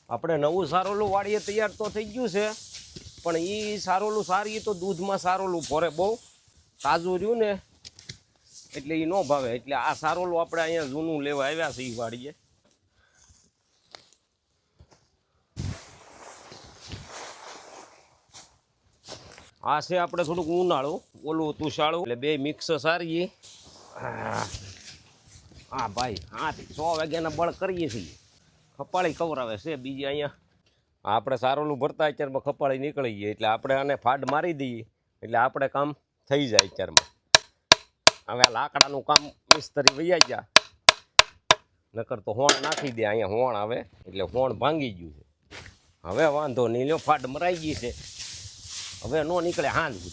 આપણે નવું સારોલું વાડીએ તૈયાર તો થઈ ગયું છે, પણ એ સારોલું સારી તો દૂધમાં સારોલું ભરે બહુ તાજું રહ્યું ને એટલે એ ન ભાવે. એટલે આ સારોલું આપણે અહીંયા જૂનું લેવા આવ્યા છે એ વાડીએ. આ છે આપણે થોડુંક ઉનાળું, ઓલું તુષાળું, એટલે બે મિક્સ સારીએ. હા ભાઈ, 8-6 વાગ્યાના બળ કરીએ છીએ. ખપાળી કવરાવે છે બીજી અહીંયા. આપણે સારોલું ભરતા અત્યારમાં ખપાળી નીકળી ગઈ એટલે આપણે આને ફાડ મારી દઈએ એટલે આપણે કામ થઈ જાય અત્યારમાં. હવે આ લાકડાનું કામ મિસ્ત્રી વૈયા ગયા, નકર તો હોણ નાખી દે. અહીંયા હોણ આવે એટલે હોણ ભાંગી ગયું છે. હવે વાંધો નહીં, લ્યો ફાડ મરાઈ ગઈ છે, હવે નો નીકળે હાંજ.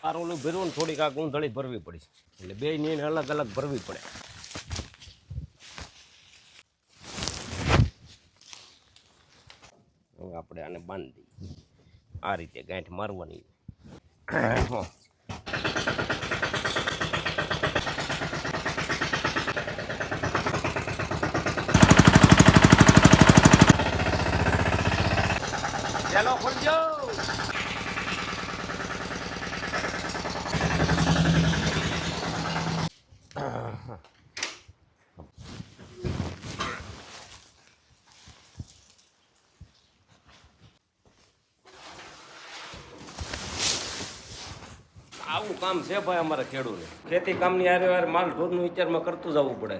સારોલું ભરવું ને થોડીક આ ગૂંધળી ભરવી પડી એટલે બે ની અલગ અલગ ભરવી પડે. હવે આપણે આને બાંધી દઈએ આ રીતે, ગાંઠ મારવાની. ચાલો ખોલજો. આવું કામ છે ભાઈ અમારે ખેડૂતને. ખેતી કામની હારે માલ ઢોરનું વિચારમાં કરતું જવું પડે.